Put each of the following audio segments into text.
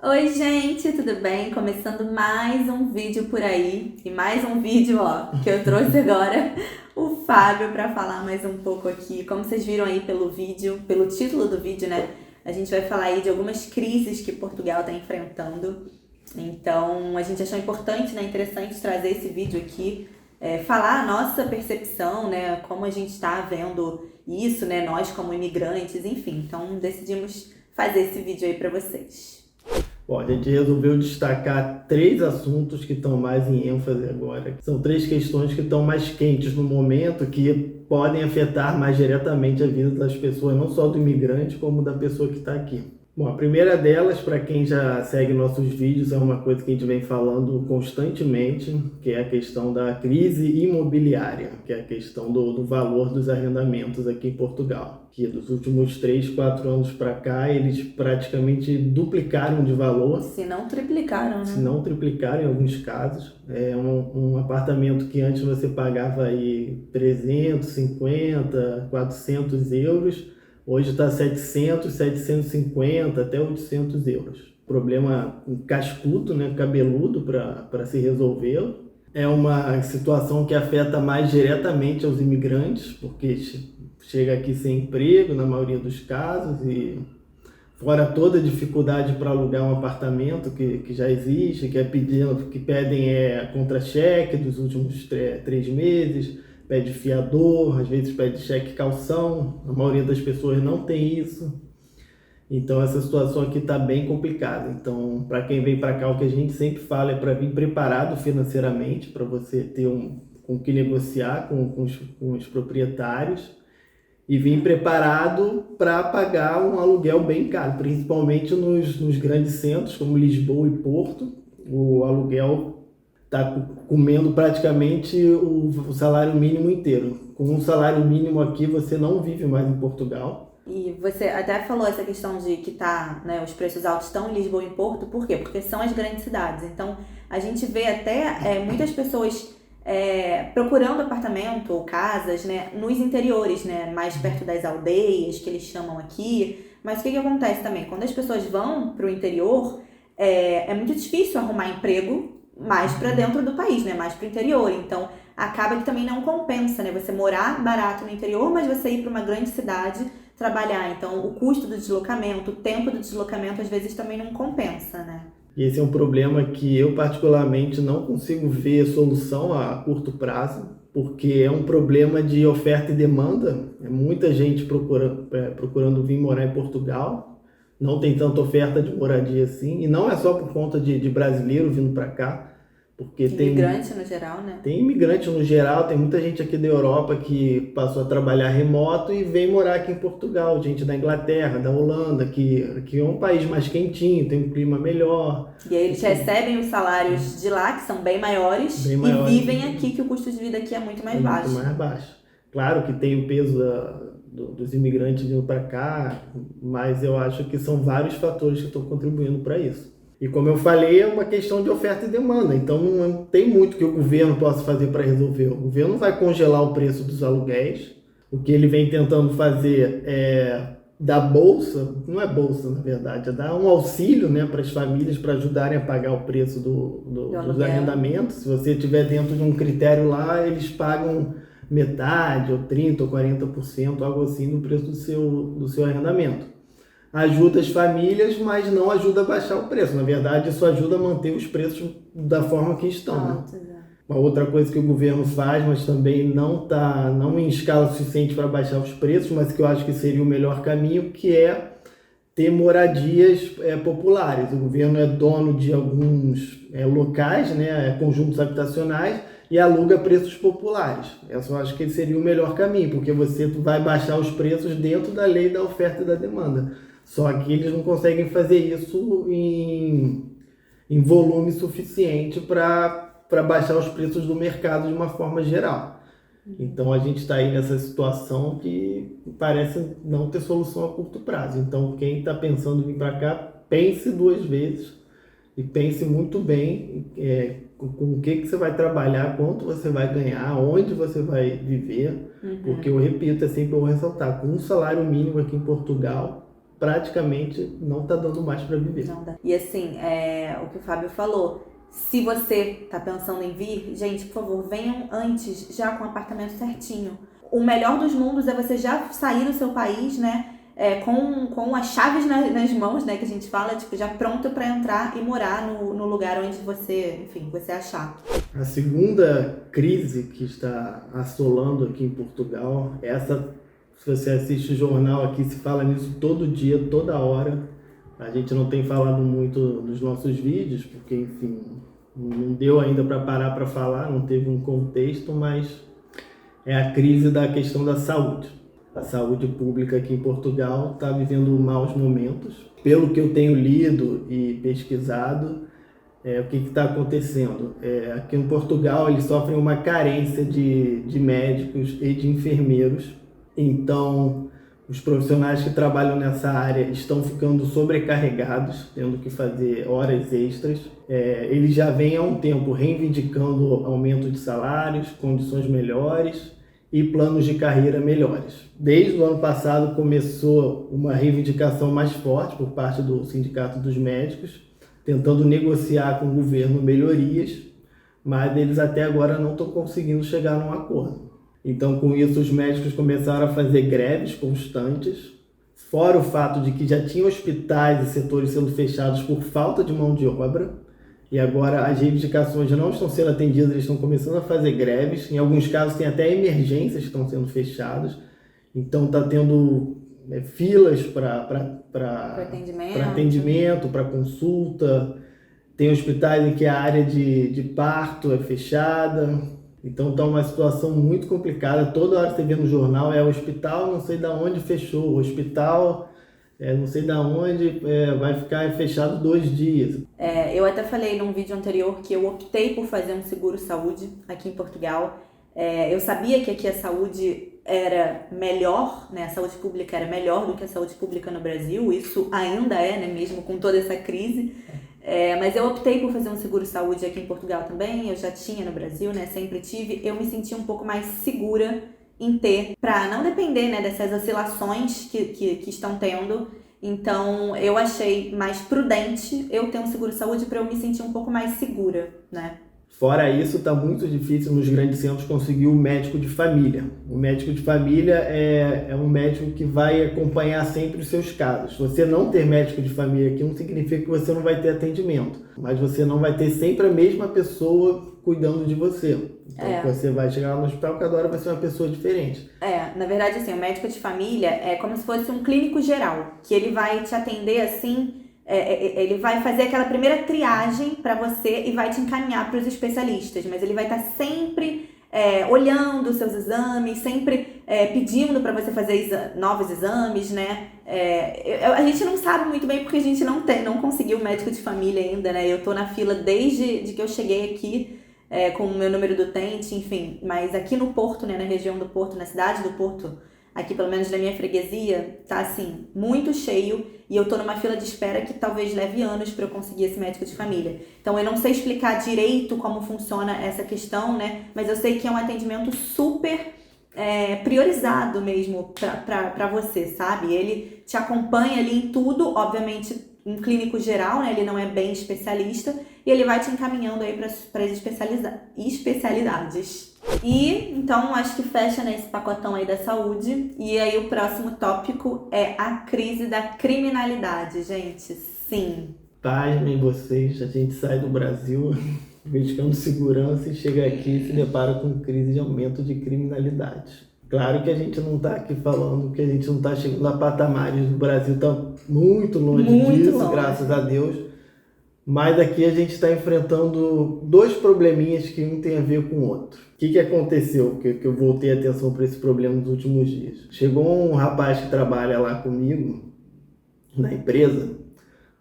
Oi, gente, tudo bem? Começando mais um vídeo por aí. E mais um vídeo, que eu trouxe agora o Fábio para falar mais um pouco aqui. Como vocês viram aí pelo vídeo, pelo título do vídeo, né? A gente vai falar aí de algumas crises que Portugal está enfrentando. Então, a gente achou importante, né, interessante trazer esse vídeo aqui, falar a nossa percepção, né, como a gente está vendo isso, né, nós como imigrantes, enfim. Então, decidimos fazer esse vídeo aí para vocês. Bom, a gente resolveu destacar três assuntos que estão mais em ênfase agora. São três questões que estão mais quentes no momento, que podem afetar mais diretamente a vida das pessoas, não só do imigrante, como da pessoa que está aqui. Bom, a primeira delas, para quem já segue nossos vídeos, é uma coisa que a gente vem falando constantemente, que é a questão da crise imobiliária, que é a questão do valor dos arrendamentos aqui em Portugal. Que dos últimos 3, 4 anos para cá, eles praticamente duplicaram de valor. Se não triplicaram, né? Se não triplicaram em alguns casos. É um apartamento que antes você pagava aí 350, 400 euros, hoje está 700, 750, até 800 euros. Problema cascudo, né, cabeludo para se resolver. É uma situação que afeta mais diretamente aos imigrantes, porque chega aqui sem emprego, na maioria dos casos, e fora toda a dificuldade para alugar um apartamento que já existe, que pedem contra-cheque dos últimos 3 meses, pede fiador, às vezes pede cheque calção, a maioria das pessoas não tem isso. Então essa situação aqui está bem complicada. Então, para quem vem para cá, o que a gente sempre fala é para vir preparado financeiramente, para você ter com que negociar com os proprietários, e vim preparado para pagar um aluguel bem caro, principalmente nos grandes centros como Lisboa e Porto. O aluguel está comendo praticamente o salário mínimo inteiro. Com um salário mínimo aqui você não vive mais em Portugal. E você até falou essa questão de que né, os preços altos estão em Lisboa e em Porto, por quê? Porque são as grandes cidades. Então, a gente vê até muitas pessoas procurando apartamento ou casas, né, nos interiores, né, mais perto das aldeias, que eles chamam aqui. Mas o que acontece também? Quando as pessoas vão para o interior, é muito difícil arrumar emprego mais para dentro do país, né, mais para o interior. Então, acaba que também não compensa, né, você morar barato no interior, mas você ir para uma grande cidade trabalhar. Então, o custo do deslocamento, o tempo do deslocamento, às vezes também não compensa, né? E esse é um problema que eu particularmente não consigo ver solução a curto prazo, porque é um problema de oferta e demanda. É muita gente procurando vir morar em Portugal, não tem tanta oferta de moradia assim, e não é só por conta de brasileiro vindo para cá, porque imigrante no geral, né? Tem imigrante no geral, tem muita gente aqui da Europa que passou a trabalhar remoto e vem morar aqui em Portugal, gente da Inglaterra, da Holanda, que é um país mais quentinho, tem um clima melhor. E aí eles recebem os salários de lá, que são bem maiores, e vivem aqui, que o custo de vida aqui é muito mais baixo. Muito mais baixo. Claro que tem o peso dos imigrantes vindo para cá, mas eu acho que são vários fatores que estão contribuindo para isso. E como eu falei, é uma questão de oferta e demanda, então não tem muito que o governo possa fazer para resolver. O governo vai congelar o preço dos aluguéis, o que ele vem tentando fazer é dar bolsa, não é bolsa na verdade, é dar um auxílio, né, para as famílias para ajudarem a pagar o preço dos arrendamentos. Se você estiver dentro de um critério lá, eles pagam metade, ou 30% ou 40%, algo assim, do preço do seu arrendamento. Ajuda as famílias, mas não ajuda a baixar o preço. Na verdade, isso ajuda a manter os preços da forma que estão. Né? Uma outra coisa que o governo faz, mas também não em escala suficiente para baixar os preços, mas que eu acho que seria o melhor caminho, que é ter moradias populares. O governo é dono de alguns locais, né, conjuntos habitacionais, e aluga preços populares. Essa eu acho que seria o melhor caminho, porque você vai baixar os preços dentro da lei da oferta e da demanda. Só que eles não conseguem fazer isso em volume suficiente para baixar os preços do mercado de uma forma geral. Então a gente está aí nessa situação que parece não ter solução a curto prazo. Então quem está pensando em vir para cá, pense 2 vezes e pense muito bem com o que você vai trabalhar, quanto você vai ganhar, onde você vai viver. Porque eu repito, é sempre bom ressaltar, com um salário mínimo aqui em Portugal, praticamente não está dando mais para viver. Não dá. E assim, o que o Fábio falou, se você está pensando em vir, gente, por favor, venham antes, já com o apartamento certinho. O melhor dos mundos é você já sair do seu país, né? Com as chaves nas mãos, né? Que a gente fala, tipo, já pronto para entrar e morar no lugar onde você achar. A segunda crise que está assolando aqui em Portugal, se você assiste o jornal aqui, se fala nisso todo dia, toda hora. A gente não tem falado muito nos nossos vídeos, porque, enfim, não deu ainda para parar para falar, não teve um contexto, mas é a crise da questão da saúde. A saúde pública aqui em Portugal está vivendo maus momentos. Pelo que eu tenho lido e pesquisado, o que está acontecendo? Aqui em Portugal eles sofrem uma carência de médicos e de enfermeiros. Então, os profissionais que trabalham nessa área estão ficando sobrecarregados, tendo que fazer horas extras. Eles já vêm há um tempo reivindicando aumento de salários, condições melhores e planos de carreira melhores. Desde o ano passado começou uma reivindicação mais forte por parte do Sindicato dos Médicos, tentando negociar com o governo melhorias, mas eles até agora não estão conseguindo chegar num acordo. Então, com isso, os médicos começaram a fazer greves constantes, fora o fato de que já tinha hospitais e setores sendo fechados por falta de mão de obra, e agora as reivindicações já não estão sendo atendidas, eles estão começando a fazer greves. Em alguns casos tem até emergências que estão sendo fechadas. Então está tendo filas para atendimento, para consulta. Tem hospitais em que a área de parto é fechada. Então está uma situação muito complicada. Toda hora você vê no jornal, o hospital não sei de onde fechou, o hospital... não sei de onde, vai ficar fechado 2 dias. Eu até falei num vídeo anterior que eu optei por fazer um seguro-saúde aqui em Portugal. Eu sabia que aqui a saúde era melhor, né? A saúde pública era melhor do que a saúde pública no Brasil. Isso ainda né? Mesmo com toda essa crise. Mas eu optei por fazer um seguro-saúde aqui em Portugal também. Eu já tinha no Brasil, né? Sempre tive. Eu me senti um pouco mais segura em ter, para não depender, né, dessas oscilações que estão tendo. Então, eu achei mais prudente eu ter um seguro-saúde para eu me sentir um pouco mais segura, né? Fora isso, está muito difícil nos grandes centros conseguir o médico de família. O médico de família é um médico que vai acompanhar sempre os seus casos. Você não ter médico de família aqui não significa que você não vai ter atendimento, mas você não vai ter sempre a mesma pessoa cuidando de você. Então, você vai chegar lá no hospital, cada hora vai ser uma pessoa diferente. Na verdade, assim, o médico de família é como se fosse um clínico geral, que ele vai te atender, assim, ele vai fazer aquela primeira triagem para você e vai te encaminhar para os especialistas, mas ele vai estar sempre olhando os seus exames, sempre pedindo para você fazer novos exames, né? A gente não sabe muito bem porque a gente não conseguiu médico de família ainda, né? Eu tô na fila desde que eu cheguei aqui, com o meu número do utente, enfim. Mas aqui no Porto, né, na região do Porto, na cidade do Porto, aqui pelo menos na minha freguesia, tá assim, muito cheio. E eu tô numa fila de espera que talvez leve anos para eu conseguir esse médico de família. Então eu não sei explicar direito como funciona essa questão, né? Mas eu sei que é um atendimento super priorizado mesmo para você, sabe? Ele te acompanha ali em tudo, obviamente um clínico geral, né? Ele não é bem especialista e ele vai te encaminhando aí para as especialidades. E então acho que fecha nesse pacotão aí da saúde. E aí o próximo tópico é a crise da criminalidade, gente. Sim. Pasmem vocês, a gente sai do Brasil buscando segurança e chega aqui e se depara com crise de aumento de criminalidade. Claro que a gente não está aqui falando que a gente não está chegando a patamares do Brasil, está muito longe disso, graças a Deus. Mas aqui a gente está enfrentando 2 probleminhas que um tem a ver com o outro. O que aconteceu? Que eu voltei a atenção para esse problema nos últimos dias. Chegou um rapaz que trabalha lá comigo, na empresa,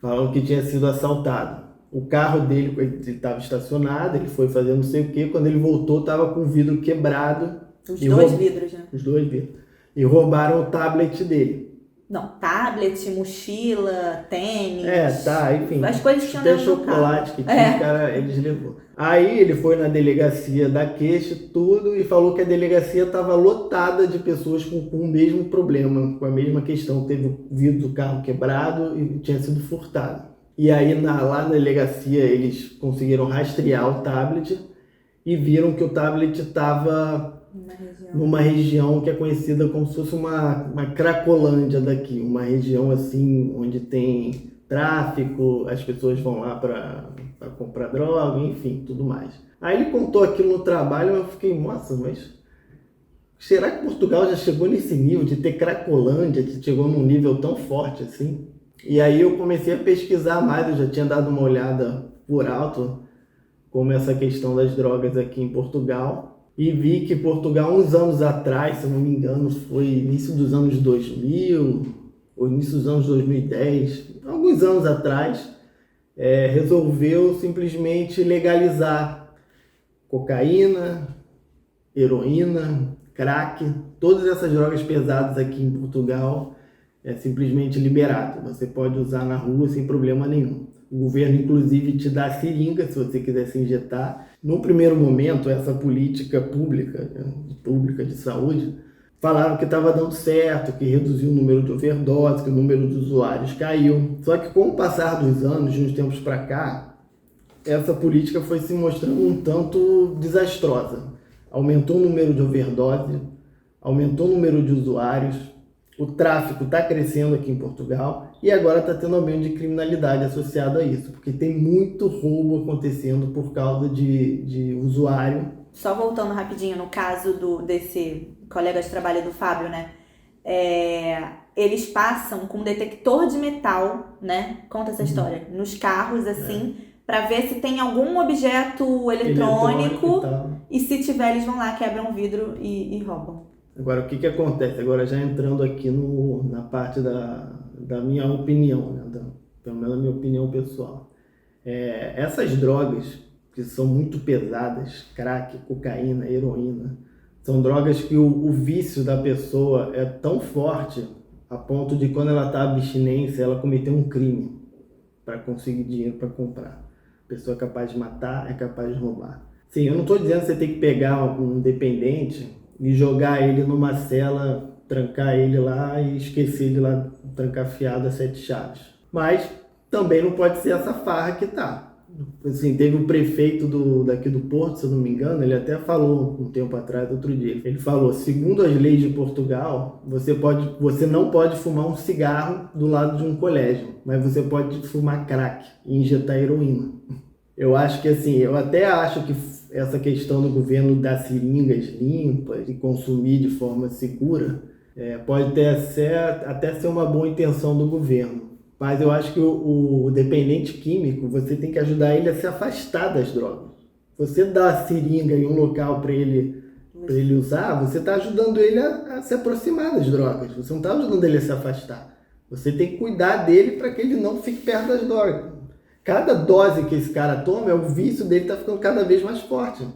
falando que tinha sido assaltado. O carro dele estava estacionado, ele foi fazer não sei o quê. Quando ele voltou, estava com o vidro quebrado. Os 2 vidros, né? Os 2 vidros. E roubaram o tablet dele. Não, tablet, mochila, tênis. Enfim. As coisas que tinham Até dentro do carro. chocolate que tinha, cara, eles levou. Aí ele foi na delegacia da queixa, tudo, e falou que a delegacia estava lotada de pessoas com o mesmo problema, com a mesma questão. Teve o vidro do carro quebrado e tinha sido furtado. E aí lá na delegacia eles conseguiram rastrear o tablet e viram que o tablet estava numa região que é conhecida como se fosse uma Cracolândia daqui, uma região assim onde tem tráfico, as pessoas vão lá para comprar droga, enfim, tudo mais. Aí ele contou aquilo no trabalho e eu fiquei, nossa, mas será que Portugal já chegou nesse nível de ter Cracolândia, que chegou num nível tão forte assim? E aí eu comecei a pesquisar mais, eu já tinha dado uma olhada por alto como essa questão das drogas aqui em Portugal. E vi que Portugal, uns anos atrás, se eu não me engano, foi início dos anos 2000, ou início dos anos 2010, alguns anos atrás, resolveu simplesmente legalizar cocaína, heroína, crack, todas essas drogas pesadas aqui em Portugal é simplesmente liberado. Você pode usar na rua sem problema nenhum. O governo, inclusive, te dá seringa se você quiser se injetar. No primeiro momento, essa política pública de saúde, falaram que estava dando certo, que reduziu o número de overdose, que o número de usuários caiu. Só que com o passar dos anos, de uns tempos para cá, essa política foi se mostrando um tanto desastrosa. Aumentou o número de overdose, aumentou o número de usuários, o tráfico está crescendo aqui em Portugal e agora está tendo aumento de criminalidade associado a isso, porque tem muito roubo acontecendo por causa de usuário. Só voltando rapidinho no caso desse colega de trabalho do Fábio, né? Eles passam com um detector de metal, né? Conta essa história. Nos carros, assim, para ver se tem algum objeto eletrônico e se tiver, eles vão lá, quebram o vidro e roubam. Agora, o que acontece? Agora, já entrando aqui na parte da minha opinião, né? Pelo menos a minha opinião pessoal. Essas drogas, que são muito pesadas, crack, cocaína, heroína, são drogas que o vício da pessoa é tão forte a ponto de, quando ela está abstinência, ela cometer um crime para conseguir dinheiro para comprar. A pessoa é capaz de matar, é capaz de roubar. Sim, eu não estou dizendo que você tem que pegar um dependente e jogar ele numa cela, trancar ele lá e esquecer ele lá trancafiado a 7 chaves. Mas também não pode ser essa farra que tá. Assim, teve o prefeito daqui do Porto, se eu não me engano, ele até falou um tempo atrás, outro dia. Ele falou, segundo as leis de Portugal, você não pode fumar um cigarro do lado de um colégio, mas você pode fumar crack e injetar heroína. Eu acho que assim, eu até acho que essa questão do governo dar seringas limpas e consumir de forma segura pode até ser uma boa intenção do governo. Mas eu acho que o dependente químico, você tem que ajudar ele a se afastar das drogas. Você dá a seringa em um local para ele usar, você está ajudando ele a se aproximar das drogas. Você não está ajudando ele a se afastar. Você tem que cuidar dele para que ele não fique perto das drogas. Cada dose que esse cara toma, o vício dele está ficando cada vez mais forte.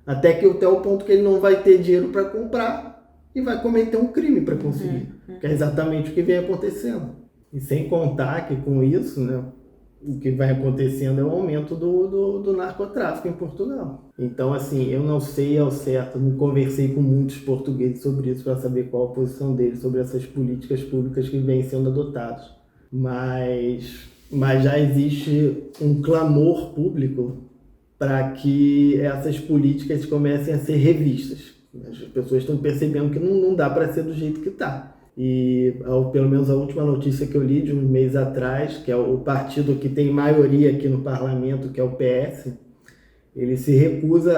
Até o ponto que ele não vai ter dinheiro para comprar e vai cometer um crime para conseguir. Que é exatamente o que vem acontecendo. E sem contar que com isso, né, o que vai acontecendo é o aumento do narcotráfico em Portugal. Então, assim, eu não sei ao certo, não conversei com muitos portugueses sobre isso para saber qual a posição deles sobre essas políticas públicas que vêm sendo adotadas. Mas já existe um clamor público para que essas políticas comecem a ser revistas. As pessoas estão percebendo que não dá para ser do jeito que está. E pelo menos a última notícia que eu li de um mês atrás, que é o partido que tem maioria aqui no parlamento, que é o PS, ele se recusa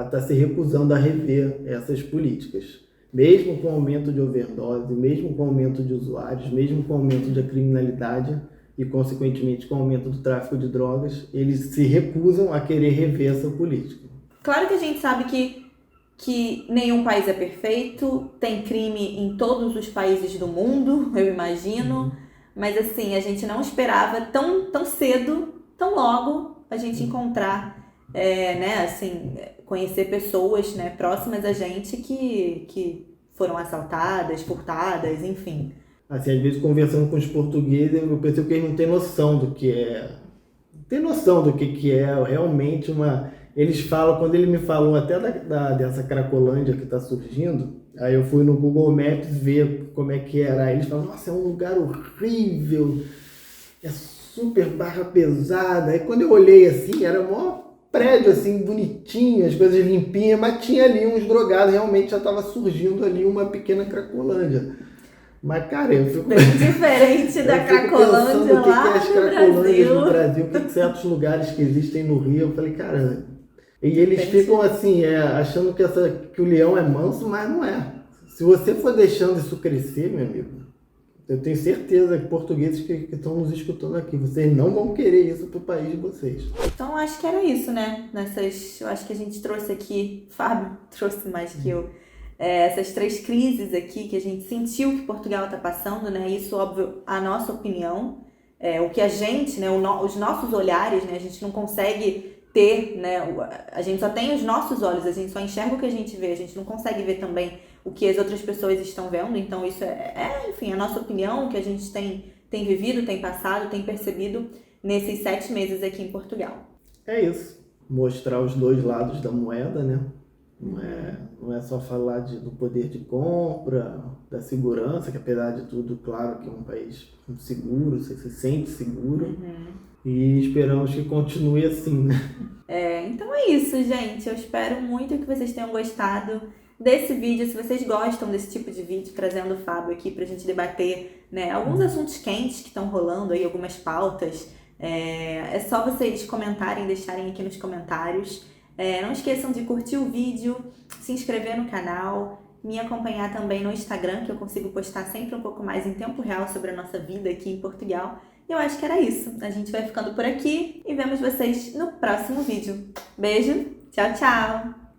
está se recusando a rever essas políticas. Mesmo com o aumento de overdose, mesmo com o aumento de usuários, mesmo com o aumento da criminalidade e, consequentemente, com o aumento do tráfico de drogas, eles se recusam a querer rever essa política. Claro que a gente sabe que nenhum país é perfeito, tem crime em todos os países do mundo, eu imagino, mas assim, a gente não esperava tão cedo, tão logo, a gente encontrar, né, assim, conhecer pessoas, né, próximas a gente que foram assaltadas, furtadas, enfim. Assim, às vezes conversando com os portugueses, eu percebo que eles não têm noção do que é. Tem noção do que é realmente uma... Eles falam, quando ele me falou até dessa Cracolândia que está surgindo, aí eu fui no Google Maps ver como é que era. Aí eles falam, nossa, é um lugar horrível, é super barra pesada. Aí quando eu olhei assim, era um prédio assim, bonitinho, as coisas limpinhas, mas tinha ali uns drogados, realmente já estava surgindo ali uma pequena Cracolândia. Mas, cara, eu fico... Bem diferente da Cracolândia lá no Brasil. O que é as Cracolândias no Brasil? O que é certos lugares que existem no Rio? Eu falei, cara... E eles ficam assim, achando que o leão é manso, mas não é. Se você for deixando isso crescer, meu amigo, eu tenho certeza que portugueses que estão nos escutando aqui, vocês não vão querer isso pro país de vocês. Então, acho que era isso, né? Eu acho que a gente trouxe aqui, Fábio trouxe mais que eu, essas 3 crises aqui que a gente sentiu que Portugal está passando, né? Isso, óbvio, a nossa opinião, o que a gente, né? Os nossos olhares, né? A gente não consegue ter, né? A gente só tem os nossos olhos, a gente só enxerga o que a gente vê, a gente não consegue ver também o que as outras pessoas estão vendo. Então, isso enfim, a nossa opinião, o que a gente tem vivido, tem passado, tem percebido nesses 7 meses aqui em Portugal. É isso. Mostrar os 2 lados da moeda, né? Não é só falar do poder de compra, da segurança, que apesar de tudo, claro que é um país seguro, você se sente seguro. E esperamos que continue assim, né? Então é isso, gente. Eu espero muito que vocês tenham gostado desse vídeo. Se vocês gostam desse tipo de vídeo, trazendo o Fábio aqui pra gente debater, né, alguns assuntos quentes que estão rolando aí, algumas pautas, é só vocês comentarem, deixarem aqui nos comentários. Não esqueçam de curtir o vídeo, se inscrever no canal, me acompanhar também no Instagram, que eu consigo postar sempre um pouco mais em tempo real sobre a nossa vida aqui em Portugal. E eu acho que era isso. A gente vai ficando por aqui e vemos vocês no próximo vídeo. Beijo, tchau, tchau!